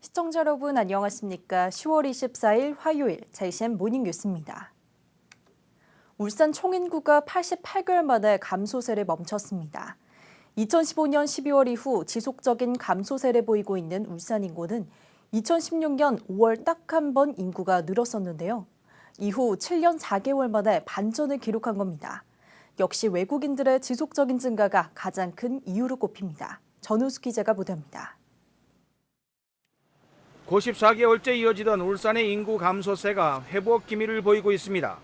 시청자 여러분 안녕하십니까? 10월 24일 화요일 JCN 모닝 뉴스입니다. 울산 총인구가 88개월 만에 감소세를 멈췄습니다. 2015년 12월 이후 지속적인 감소세를 보이고 있는 울산 인구는 2016년 5월 딱 한 번 인구가 늘었었는데요. 이후 7년 4개월 만에 반전을 기록한 겁니다. 역시 외국인들의 지속적인 증가가 가장 큰 이유로 꼽힙니다. 전우수 기자가 보도합니다. 94개월째 이어지던 울산의 인구 감소세가 회복 기미를 보이고 있습니다.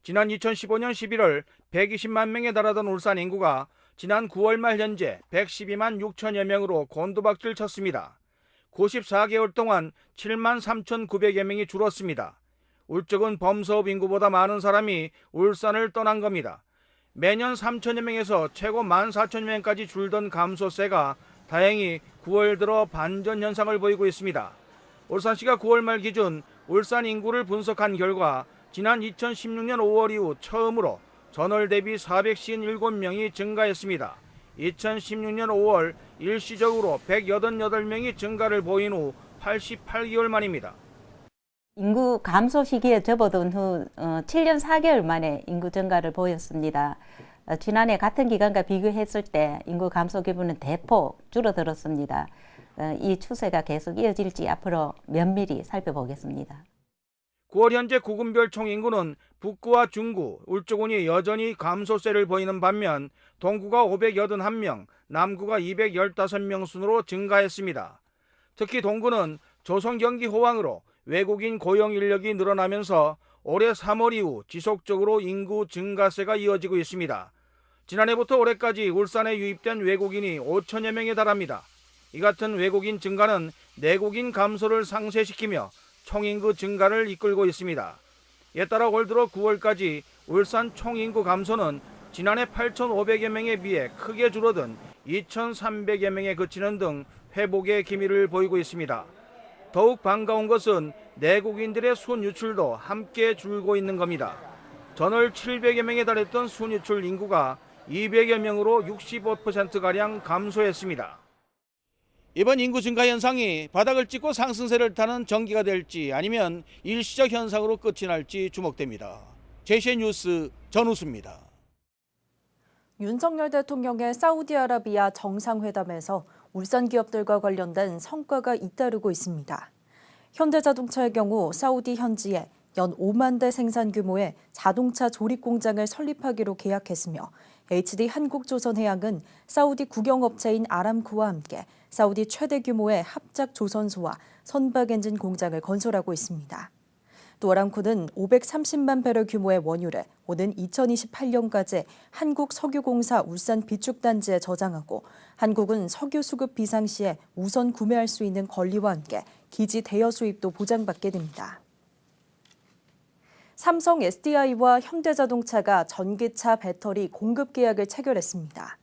지난 2015년 11월 120만 명에 달하던 울산 인구가 지난 9월 말 현재 112만 6천여 명으로 곤두박질 쳤습니다. 94개월 동안 7만 3,900여 명이 줄었습니다. 울적은 범서업 인구보다 많은 사람이 울산을 떠난 겁니다. 매년 3천여 명에서 최고 14,000여 명까지 줄던 감소세가 다행히 9월 들어 반전 현상을 보이고 있습니다. 울산시가 9월 말 기준 울산 인구를 분석한 결과 지난 2016년 5월 이후 처음으로 전월 대비 457명이 증가했습니다. 2016년 5월 일시적으로 188명이 증가를 보인 후 88개월 만입니다. 인구 감소 시기에 접어든 후 7년 4개월 만에 인구 증가를 보였습니다. 지난해 같은 기간과 비교했을 때 인구 감소 기분은 대폭 줄어들었습니다. 이 추세가 계속 이어질지 앞으로 면밀히 살펴보겠습니다. 9월 현재 구군별 총인구는 북구와 중구, 울주군이 여전히 감소세를 보이는 반면 동구가 581명, 남구가 215명 순으로 증가했습니다. 특히 동구는 조선 경기 호황으로 외국인 고용 인력이 늘어나면서 올해 3월 이후 지속적으로 인구 증가세가 이어지고 있습니다. 지난해부터 올해까지 울산에 유입된 외국인이 5천여 명에 달합니다. 이 같은 외국인 증가는 내국인 감소를 상쇄시키며 총인구 증가를 이끌고 있습니다. 이에 따라 올 들어 9월까지 울산 총인구 감소는 지난해 8,500여 명에 비해 크게 줄어든 2,300여 명에 그치는 등 회복의 기미를 보이고 있습니다. 더욱 반가운 것은 내국인들의 순유출도 함께 줄고 있는 겁니다. 전월 700여 명에 달했던 순유출 인구가 200여 명으로 65%가량 감소했습니다. 이번 인구 증가 현상이 바닥을 찍고 상승세를 타는 전기가 될지 아니면 일시적 현상으로 끝이 날지 주목됩니다. JCN 뉴스 전우수입니다. 윤석열 대통령의 사우디아라비아 정상회담에서 울산 기업들과 관련된 성과가 잇따르고 있습니다. 현대자동차의 경우 사우디 현지에 연 5만 대 생산 규모의 자동차 조립 공장을 설립하기로 계약했으며 HD 한국조선해양은 사우디 국영업체인 아람코와 함께 사우디 최대 규모의 합작 조선소와 선박 엔진 공장을 건설하고 있습니다. 또 아람코는 530만 배럴 규모의 원유를 오는 2028년까지 한국석유공사 울산 비축단지에 저장하고 한국은 석유 수급 비상 시에 우선 구매할 수 있는 권리와 함께 기지 대여 수입도 보장받게 됩니다. 삼성 SDI와 현대자동차가 전기차 배터리 공급 계약을 체결했습니다.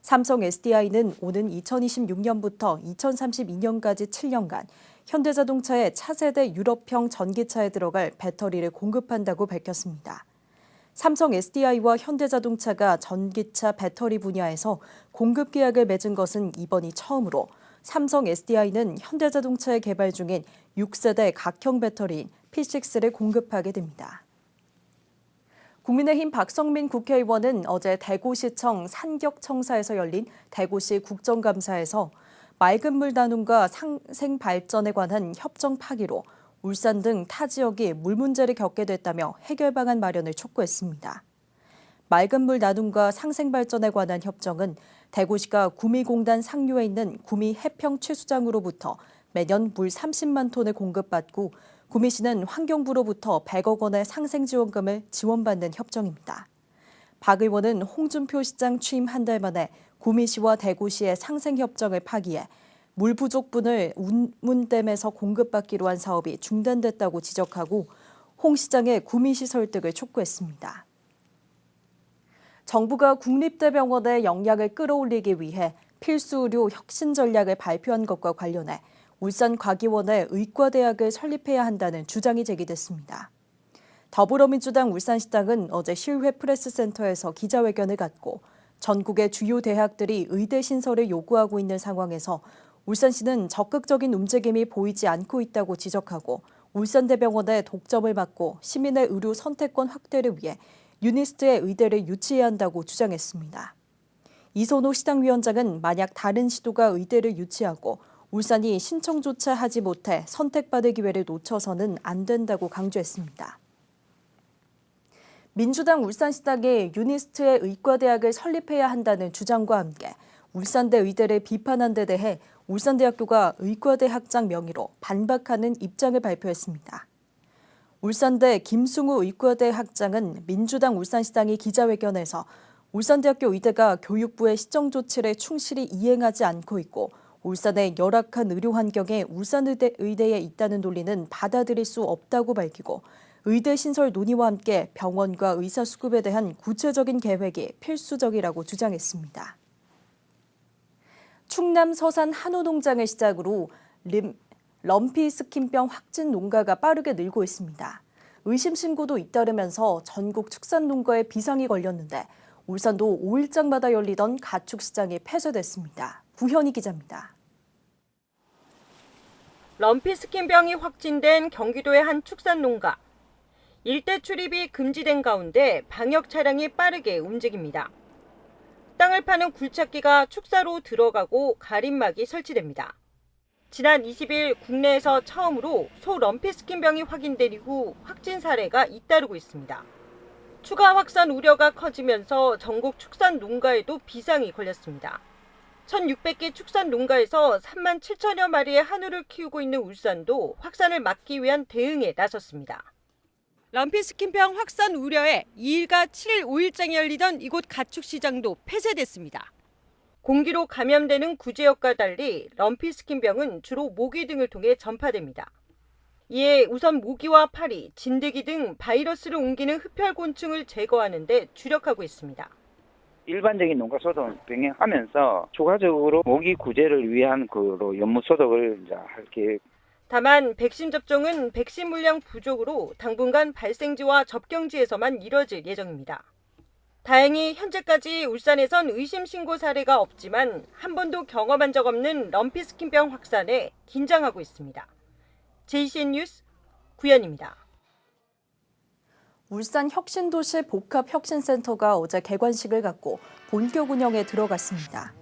삼성 SDI는 오는 2026년부터 2032년까지 7년간 현대자동차의 차세대 유럽형 전기차에 들어갈 배터리를 공급한다고 밝혔습니다. 삼성 SDI와 현대자동차가 전기차 배터리 분야에서 공급 계약을 맺은 것은 이번이 처음으로 삼성 SDI는 현대자동차에 개발 중인 6세대 각형 배터리인 P6를 공급하게 됩니다. 국민의힘 박성민 국회의원은 어제 대구시청 산격청사에서 열린 대구시 국정감사에서 맑은 물 나눔과 상생 발전에 관한 협정 파기로 울산 등 타 지역이 물 문제를 겪게 됐다며 해결 방안 마련을 촉구했습니다. 맑은 물 나눔과 상생 발전에 관한 협정은 대구시가 구미공단 상류에 있는 구미 해평 취수장으로부터 매년 물 30만 톤을 공급받고 구미시는 환경부로부터 100억 원의 상생지원금을 지원받는 협정입니다. 박 의원은 홍준표 시장 취임 한 달 만에 구미시와 대구시의 상생협정을 파기해 물 부족분을 운문댐에서 공급받기로 한 사업이 중단됐다고 지적하고 홍 시장의 구미시 설득을 촉구했습니다. 정부가 국립대병원의 역량을 끌어올리기 위해 필수 의료 혁신 전략을 발표한 것과 관련해 울산과기원에 의과대학을 설립해야 한다는 주장이 제기됐습니다. 더불어민주당 울산시당은 어제 실회 프레스센터에서 기자회견을 갖고 전국의 주요 대학들이 의대 신설을 요구하고 있는 상황에서 울산시는 적극적인 움직임이 보이지 않고 있다고 지적하고 울산대병원의 독점을 막고 시민의 의료 선택권 확대를 위해 유니스트의 의대를 유치해야 한다고 주장했습니다. 이선호 시당위원장은 만약 다른 시도가 의대를 유치하고 울산이 신청조차 하지 못해 선택받을 기회를 놓쳐서는 안 된다고 강조했습니다. 민주당 울산시당이 유니스트의 의과대학을 설립해야 한다는 주장과 함께 울산대 의대를 비판한 데 대해 울산대학교가 의과대 학장 명의로 반박하는 입장을 발표했습니다. 울산대 김승우 의과대 학장은 민주당 울산시당이 기자회견에서 울산대학교 의대가 교육부의 시정조치를 충실히 이행하지 않고 있고 울산의 열악한 의료 환경에 울산의대에 있다는 논리는 받아들일 수 없다고 밝히고 의대 신설 논의와 함께 병원과 의사 수급에 대한 구체적인 계획이 필수적이라고 주장했습니다. 충남 서산 한우 농장을 시작으로 럼피 스킨병 확진 농가가 빠르게 늘고 있습니다. 의심 신고도 잇따르면서 전국 축산 농가에 비상이 걸렸는데 울산도 5일장마다 열리던 가축 시장이 폐쇄됐습니다. 구현희 기자입니다. 럼피 스킨병이 확진된 경기도의 한 축산 농가. 일대 출입이 금지된 가운데 방역 차량이 빠르게 움직입니다. 땅을 파는 굴착기가 축사로 들어가고 가림막이 설치됩니다. 지난 20일 국내에서 처음으로 소 럼피 스킨병이 확인된 이후 확진 사례가 잇따르고 있습니다. 추가 확산 우려가 커지면서 전국 축산 농가에도 비상이 걸렸습니다. 1,600개 축산 농가에서 3만 7천여 마리의 한우를 키우고 있는 울산도 확산을 막기 위한 대응에 나섰습니다. 럼피 스킨병 확산 우려에 2일과 7일 5일장에 열리던 이곳 가축 시장도 폐쇄됐습니다. 공기로 감염되는 구제역과 달리 럼피 스킨병은 주로 모기 등을 통해 전파됩니다. 이에 우선 모기와 파리, 진드기 등 바이러스를 옮기는 흡혈곤충을 제거하는 데 주력하고 있습니다. 일반적인 농가소독 병행하면서 추가적으로 모기 구제를 위한 연못 소독을 이제 할 계획. 다만 백신 접종은 백신 물량 부족으로 당분간 발생지와 접경지에서만 이뤄질 예정입니다. 다행히 현재까지 울산에선 의심 신고 사례가 없지만 한 번도 경험한 적 없는 럼피 스킨병 확산에 긴장하고 있습니다. JCN 뉴스 구현입니다. 울산 혁신도시 복합혁신센터가 어제 개관식을 갖고 본격 운영에 들어갔습니다.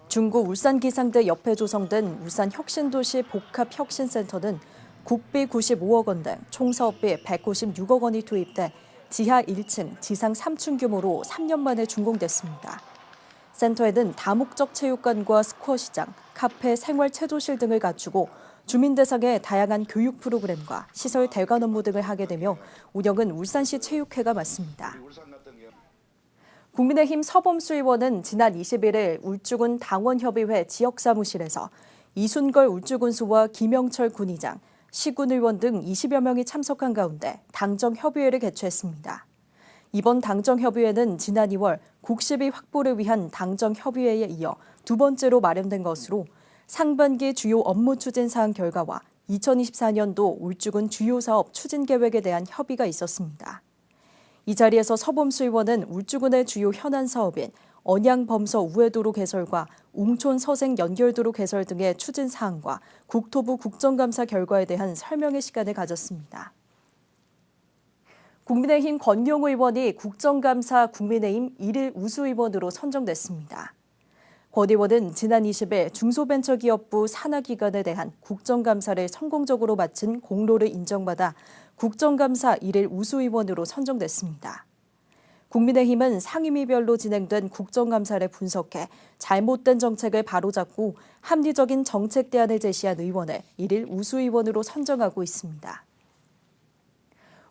중구 울산기상대 옆에 조성된 울산 혁신도시 복합혁신센터는 국비 95억 원 등 총 사업비 196억 원이 투입돼 지하 1층, 지상 3층 규모로 3년 만에 준공됐습니다. 센터에는 다목적 체육관과 스쿼시장, 카페, 생활체조실 등을 갖추고 주민 대상의 다양한 교육 프로그램과 시설 대관 업무 등을 하게 되며 운영은 울산시 체육회가 맡습니다. 국민의힘 서범수 의원은 지난 21일 울주군 당원협의회 지역사무실에서 이순걸 울주군수와 김영철 군의장, 시군 의원 등 20여 명이 참석한 가운데 당정협의회를 개최했습니다. 이번 당정협의회는 지난 2월 국시비 확보를 위한 당정협의회에 이어 두 번째로 마련된 것으로 상반기 주요 업무 추진 사항 결과와 2024년도 울주군 주요 사업 추진 계획에 대한 협의가 있었습니다. 이 자리에서 서범수 의원은 울주군의 주요 현안 사업인 언양범서 우회도로 개설과 웅촌 서생 연결도로 개설 등의 추진 사항과 국토부 국정감사 결과에 대한 설명의 시간을 가졌습니다. 국민의힘 권용 의원이 국정감사 국민의힘 1일 우수 의원으로 선정됐습니다. 권 의원은 지난 20일 중소벤처기업부 산하기관에 대한 국정감사를 성공적으로 마친 공로를 인정받아 국정감사 1일 우수의원으로 선정됐습니다. 국민의힘은 상임위별로 진행된 국정감사를 분석해 잘못된 정책을 바로잡고 합리적인 정책 대안을 제시한 의원을 1일 우수의원으로 선정하고 있습니다.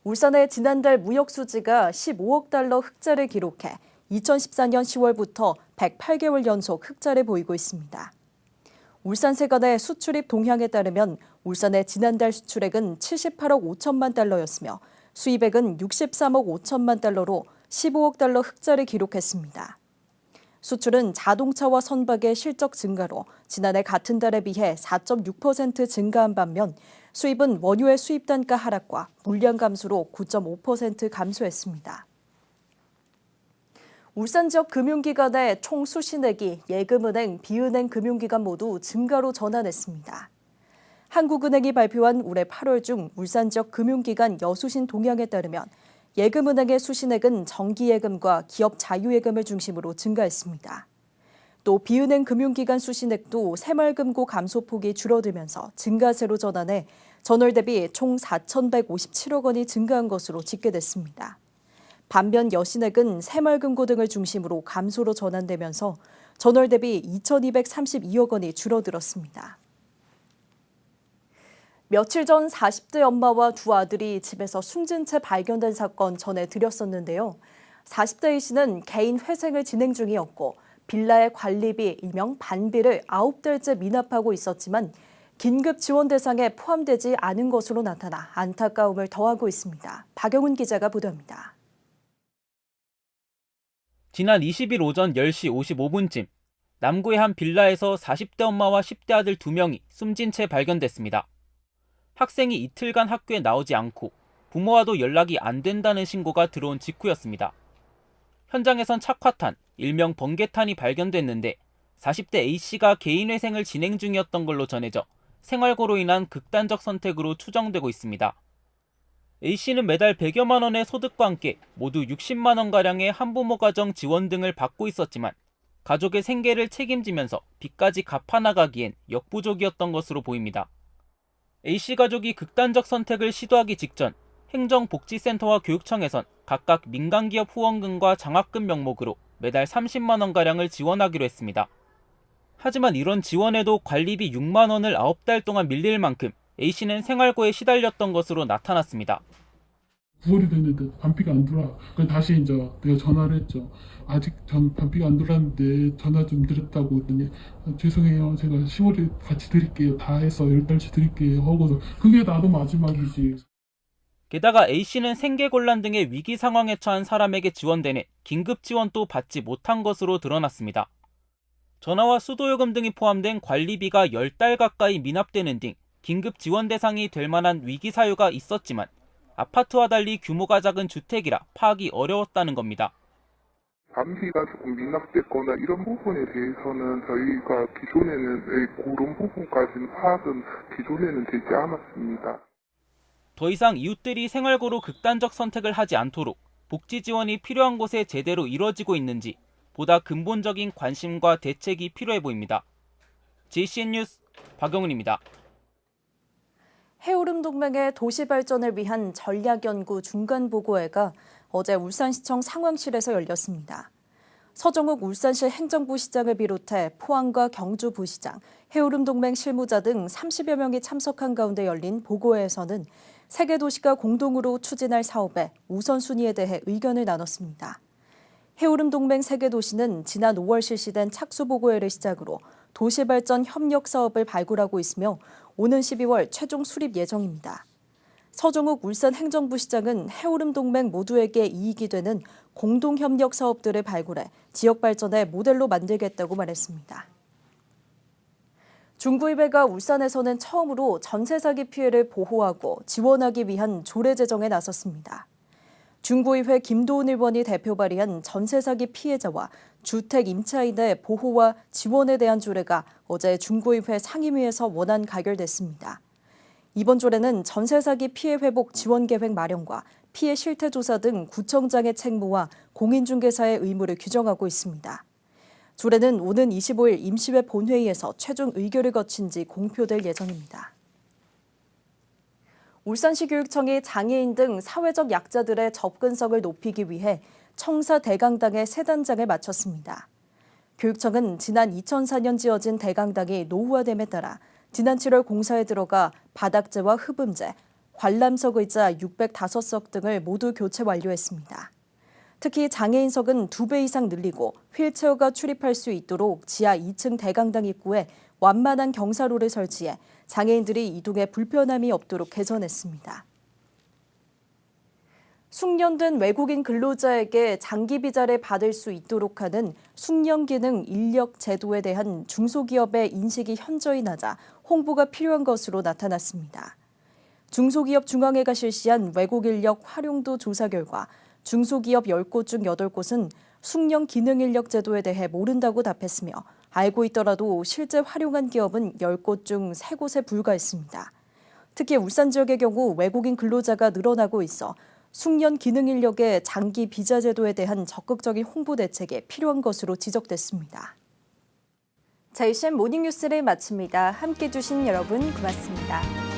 울산의 지난달 무역 수지가 15억 달러 흑자를 기록해 2014년 10월부터 108개월 연속 흑자를 보이고 있습니다. 울산세관의 수출입 동향에 따르면 울산의 지난달 수출액은 78억 5천만 달러였으며 수입액은 63억 5천만 달러로 15억 달러 흑자를 기록했습니다. 수출은 자동차와 선박의 실적 증가로 지난해 같은 달에 비해 4.6% 증가한 반면 수입은 원유의 수입 단가 하락과 물량 감소로 9.5% 감소했습니다. 울산 지역 금융기관의 총 수신액이 예금은행, 비은행 금융기관 모두 증가로 전환했습니다. 한국은행이 발표한 올해 8월 중 울산 지역 금융기관 여수신 동향에 따르면 예금은행의 수신액은 정기예금과 기업 자유예금을 중심으로 증가했습니다. 또 비은행 금융기관 수신액도 새마을금고 감소폭이 줄어들면서 증가세로 전환해 전월 대비 총 4,157억 원이 증가한 것으로 집계됐습니다. 반면 여신액은 새마을금고 등을 중심으로 감소로 전환되면서 전월 대비 2,232억 원이 줄어들었습니다. 며칠 전 40대 엄마와 두 아들이 집에서 숨진 채 발견된 사건 전해드렸었는데요. 40대 A 씨는 개인 회생을 진행 중이었고 빌라의 관리비 일명 반비를 9달째 미납하고 있었지만 긴급 지원 대상에 포함되지 않은 것으로 나타나 안타까움을 더하고 있습니다. 박영훈 기자가 보도합니다. 지난 20일 오전 10시 55분쯤 남구의 한 빌라에서 40대 엄마와 10대 아들 2명이 숨진 채 발견됐습니다. 학생이 이틀간 학교에 나오지 않고 부모와도 연락이 안 된다는 신고가 들어온 직후였습니다. 현장에선 착화탄, 일명 번개탄이 발견됐는데 40대 A씨가 개인회생을 진행 중이었던 걸로 전해져 생활고로 인한 극단적 선택으로 추정되고 있습니다. A씨는 매달 100여만 원의 소득과 함께 모두 60만 원가량의 한부모 가정 지원 등을 받고 있었지만 가족의 생계를 책임지면서 빚까지 갚아나가기엔 역부족이었던 것으로 보입니다. A씨 가족이 극단적 선택을 시도하기 직전 행정복지센터와 교육청에선 각각 민간기업 후원금과 장학금 명목으로 매달 30만 원가량을 지원하기로 했습니다. 하지만 이런 지원에도 관리비 6만 원을 9달 동안 밀릴 만큼 A씨는 생활고에 시달렸던 것으로 나타났습니다. 9월이 됐는데 반피가 안 들어와. 그래서 다시 이제 내가 전화를 했죠. 아직 반피가 안 들어왔는데 전화 좀 드렸다고 했더니 죄송해요. 제가 10월에 같이 드릴게요. 다 해서 10달치 드릴게요. 하고서 그게 나도 마지막이지. 게다가 A씨는 생계곤란 등의 위기 상황에 처한 사람에게 지원되는 긴급 지원도 받지 못한 것으로 드러났습니다. 전화와 수도요금 등이 포함된 관리비가 10달 가까이 미납되는 등 긴급 지원 대상이 될 만한 위기 사유가 있었지만 아파트와 달리 규모가 작은 주택이라 파악이 어려웠다는 겁니다. 반비가 조금 미납됐거나 이런 부분에 대해서는 저희가 기존에는 그런 부분까지는 파악은 기존에는 되지 않았습니다. 더 이상 이웃들이 생활고로 극단적 선택을 하지 않도록 복지 지원이 필요한 곳에 제대로 이뤄지고 있는지 보다 근본적인 관심과 대책이 필요해 보입니다. JCN 뉴스 박영훈입니다. 해오름 동맹의 도시 발전을 위한 전략연구 중간보고회가 어제 울산시청 상황실에서 열렸습니다. 서정욱 울산시 행정부 시장을 비롯해 포항과 경주 부시장, 해오름 동맹 실무자 등 30여 명이 참석한 가운데 열린 보고회에서는 세 개 도시가 공동으로 추진할 사업의 우선순위에 대해 의견을 나눴습니다. 해오름 동맹 세 개 도시는 지난 5월 실시된 착수보고회를 시작으로 도시발전 협력 사업을 발굴하고 있으며 오는 12월 최종 수립 예정입니다. 서정욱 울산 행정부 시장은 해오름 동맹 모두에게 이익이 되는 공동협력 사업들을 발굴해 지역 발전의 모델로 만들겠다고 말했습니다. 중구의회가 울산에서는 처음으로 전세 사기 피해를 보호하고 지원하기 위한 조례 제정에 나섰습니다. 중구의회 김도훈 의원이 대표 발의한 전세 사기 피해자와 주택 임차인의 보호와 지원에 대한 조례가 어제 중구의회 상임위에서 원안 가결됐습니다. 이번 조례는 전세 사기 피해 회복 지원 계획 마련과 피해 실태 조사 등 구청장의 책무와 공인중개사의 의무를 규정하고 있습니다. 조례는 오는 25일 임시회 본회의에서 최종 의결을 거친 뒤 공표될 예정입니다. 울산시 교육청이 장애인 등 사회적 약자들의 접근성을 높이기 위해 청사 대강당에 새 단장을 마쳤습니다. 교육청은 지난 2004년 지어진 대강당이 노후화됨에 따라 지난 7월 공사에 들어가 바닥재와 흡음재, 관람석 의자 605석 등을 모두 교체 완료했습니다. 특히 장애인석은 2배 이상 늘리고 휠체어가 출입할 수 있도록 지하 2층 대강당 입구에 완만한 경사로를 설치해 장애인들이 이동에 불편함이 없도록 개선했습니다. 숙련된 외국인 근로자에게 장기 비자를 받을 수 있도록 하는 숙련기능 인력 제도에 대한 중소기업의 인식이 현저히 낮아 홍보가 필요한 것으로 나타났습니다. 중소기업 중앙회가 실시한 외국 인력 활용도 조사 결과 중소기업 10곳 중 8곳은 숙련 기능 인력 제도에 대해 모른다고 답했으며 알고 있더라도 실제 활용한 기업은 10곳 중 3곳에 불과했습니다. 특히 울산 지역의 경우 외국인 근로자가 늘어나고 있어 숙련 기능 인력의 장기 비자 제도에 대한 적극적인 홍보 대책이 필요한 것으로 지적됐습니다. JCN 모닝뉴스를 마칩니다. 함께해 주신 여러분 고맙습니다.